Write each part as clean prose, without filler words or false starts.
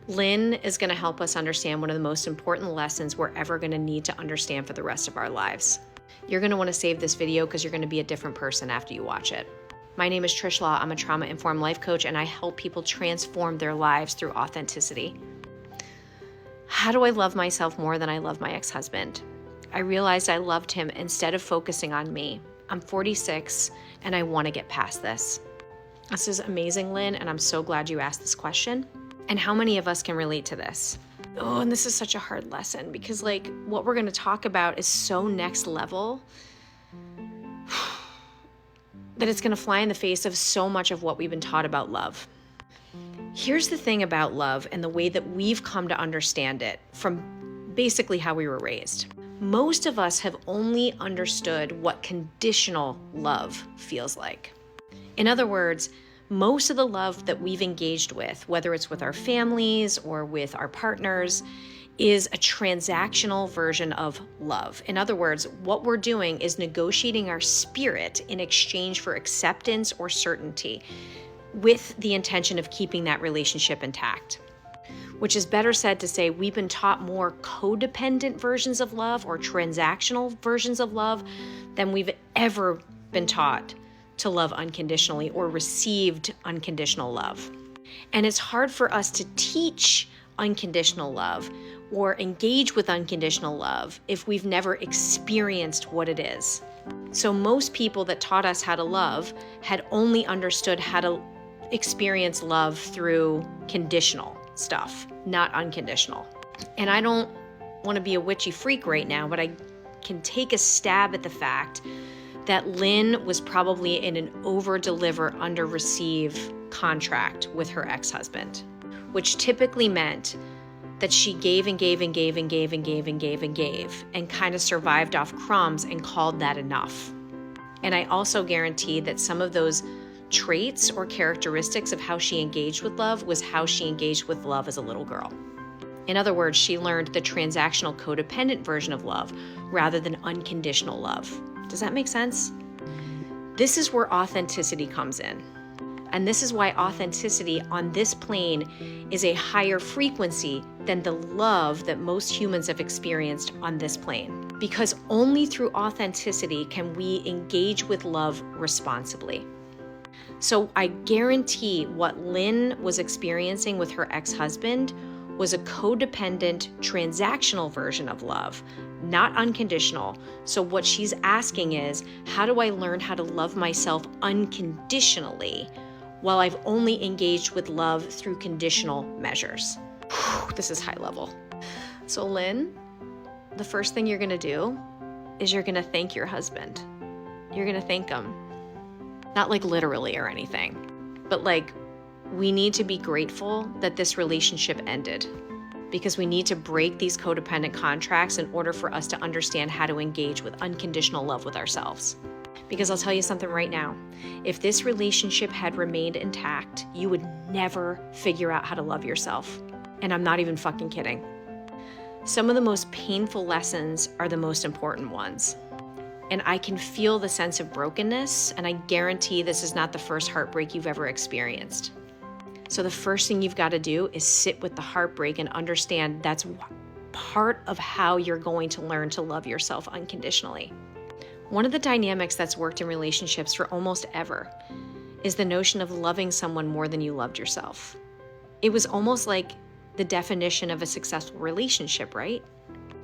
Lynn is going to help us understand one of the most important lessons we're ever going to need to understand for the rest of our lives. You're going to want to save this video because you're going to be a different person after you watch it. My name is Trish. I'm a trauma-informed life coach, and I help people transform their lives through authenticity. How do I love myself more than I love my ex-husband? I realized I loved him instead of focusing on me. I'm 46, and I want to get past this. This is amazing, Lynn, and I'm so glad you asked this question. And how many of us can relate to this? Oh, and this is such a hard lesson because what we're going to talk about is so next level that it's going to fly in the face of so much of what we've been taught about love. Here's the thing about love and the way that we've come to understand it from basically how we were raised. Most of us have only understood what conditional love feels like. In other words, most of the love that we've engaged with, whether it's with our families or with our partners, is a transactional version of love. In other words, what we're doing is negotiating our spirit in exchange for acceptance or certainty with the intention of keeping that relationship intact. Which is better said to say we've been taught more codependent versions of love or transactional versions of love than we've ever been taught to love unconditionally or received unconditional love. And it's hard for us to teach unconditional love or engage with unconditional love if we've never experienced what it is. So most people that taught us how to love had only understood how to experience love through conditional stuff, not unconditional. And I don't want to be a witchy freak right now, but I can take a stab at the fact that Lynn was probably in an over-deliver, under-receive contract with her ex-husband, which typically meant that she gave and gave and gave and gave and gave and gave and gave and kind of survived off crumbs and called that enough. And I also guarantee that some of those traits or characteristics of how she engaged with love was how she engaged with love as a little girl. In other words, she learned the transactional codependent version of love rather than unconditional love. Does that make sense? This is where authenticity comes in. And this is why authenticity on this plane is a higher frequency than the love that most humans have experienced on this plane. Because only through authenticity can we engage with love responsibly. So I guarantee what Lynn was experiencing with her ex-husband was a codependent, transactional version of love, not unconditional. So what she's asking is, how do I learn how to love myself unconditionally while I've only engaged with love through conditional measures? This is high level. So Lynn, the first thing you're gonna do is you're gonna thank your husband. You're gonna thank him. Not literally or anything, but we need to be grateful that this relationship ended because we need to break these codependent contracts in order for us to understand how to engage with unconditional love with ourselves. Because I'll tell you something right now, if this relationship had remained intact, you would never figure out how to love yourself. And I'm not even fucking kidding. Some of the most painful lessons are the most important ones. And I can feel the sense of brokenness, and I guarantee this is not the first heartbreak you've ever experienced. So the first thing you've got to do is sit with the heartbreak and understand that's part of how you're going to learn to love yourself unconditionally. One of the dynamics that's worked in relationships for almost ever is the notion of loving someone more than you loved yourself. It was almost like the definition of a successful relationship, right?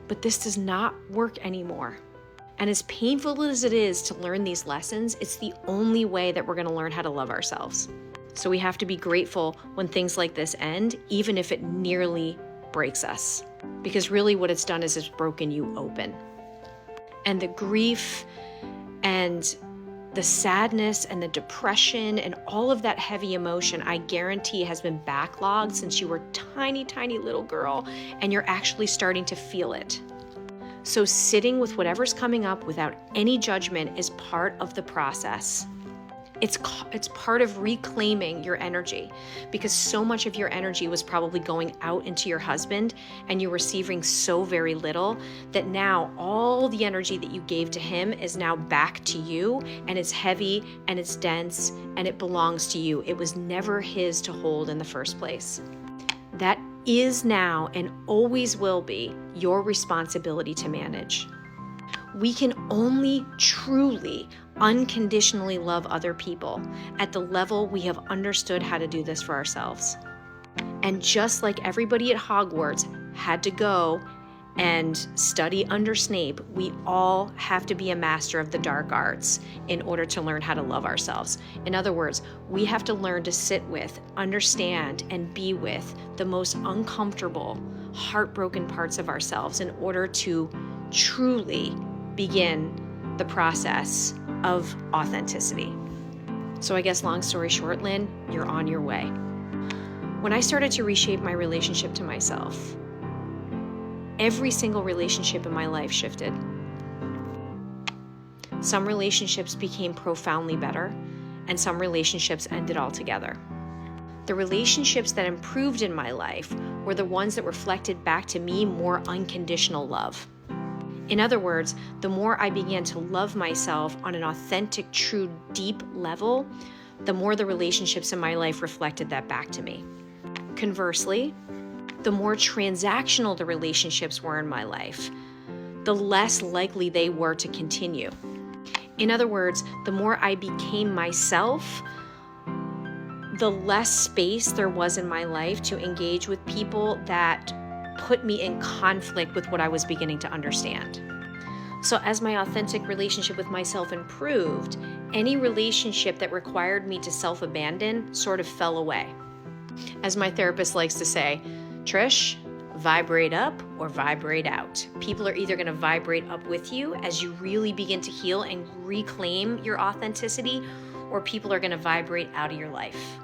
But this does not work anymore. And as painful as it is to learn these lessons, it's the only way that we're going to learn how to love ourselves. So we have to be grateful when things like this end, even if it nearly breaks us. Because really what it's done is it's broken you open. And the grief and the sadness and the depression and all of that heavy emotion, I guarantee has been backlogged since you were a tiny, tiny little girl, and you're actually starting to feel it. So sitting with whatever's coming up without any judgment is part of the process. It's part of reclaiming your energy, because so much of your energy was probably going out into your husband and you're receiving so very little that now all the energy that you gave to him is now back to you, and it's heavy and it's dense and it belongs to you. It was never his to hold in the first place. That is now and always will be your responsibility to manage. We can only truly, unconditionally love other people at the level we have understood how to do this for ourselves. And just like everybody at Hogwarts had to go and study under Snape, we all have to be a master of the dark arts in order to learn how to love ourselves. In other words, we have to learn to sit with, understand, and be with the most uncomfortable, heartbroken parts of ourselves in order to truly begin the process of authenticity. So I guess long story short, Lynn, you're on your way. When I started to reshape my relationship to myself, every single relationship in my life shifted. Some relationships became profoundly better, and some relationships ended altogether. The relationships that improved in my life were the ones that reflected back to me more unconditional love. In other words, the more I began to love myself on an authentic, true, deep level, the more the relationships in my life reflected that back to me. Conversely, the more transactional the relationships were in my life, the less likely they were to continue. In other words, the more I became myself, the less space there was in my life to engage with people that put me in conflict with what I was beginning to understand. So as my authentic relationship with myself improved, any relationship that required me to self-abandon sort of fell away. As my therapist likes to say, Trish, vibrate up or vibrate out. People are either going to vibrate up with you as you really begin to heal and reclaim your authenticity, or people are going to vibrate out of your life.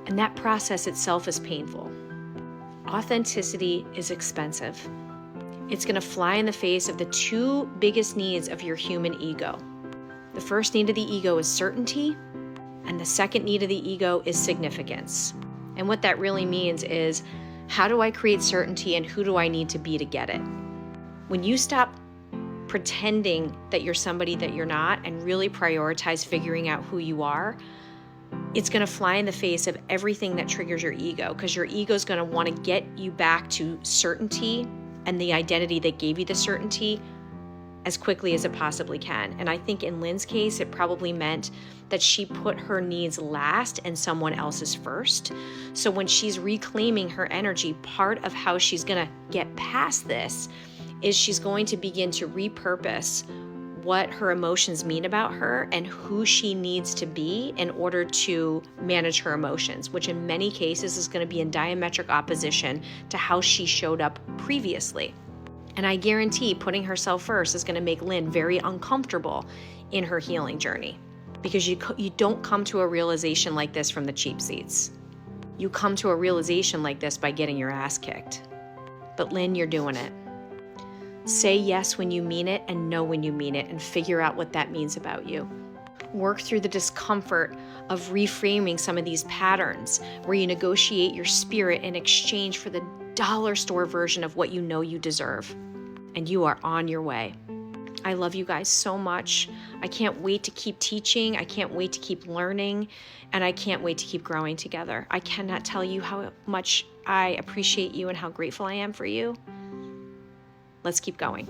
And that process itself is painful. Authenticity is expensive. It's going to fly in the face of the two biggest needs of your human ego. The first need of the ego is certainty, and the second need of the ego is significance. And what that really means is, how do I create certainty and who do I need to be to get it? When you stop pretending that you're somebody that you're not and really prioritize figuring out who you are, it's going to fly in the face of everything that triggers your ego, because your ego is going to want to get you back to certainty and the identity that gave you the certainty as quickly as it possibly can. And I think in Lynn's case, it probably meant that she put her needs last and someone else's first. So when she's reclaiming her energy, part of how she's going to get past this is she's going to begin to repurpose what her emotions mean about her and who she needs to be in order to manage her emotions, which in many cases is going to be in diametric opposition to how she showed up previously. And I guarantee putting herself first is going to make Lynn very uncomfortable in her healing journey, because you don't come to a realization like this from the cheap seats. You come to a realization like this by getting your ass kicked. But Lynn, you're doing it. Say yes when you mean it and no when you mean it, and figure out what that means about you. Work through the discomfort of reframing some of these patterns where you negotiate your spirit in exchange for the dollar store version of what you know you deserve. And you are on your way. I love you guys so much. I can't wait to keep teaching. I can't wait to keep learning. And I can't wait to keep growing together. I cannot tell you how much I appreciate you and how grateful I am for you. Let's keep going.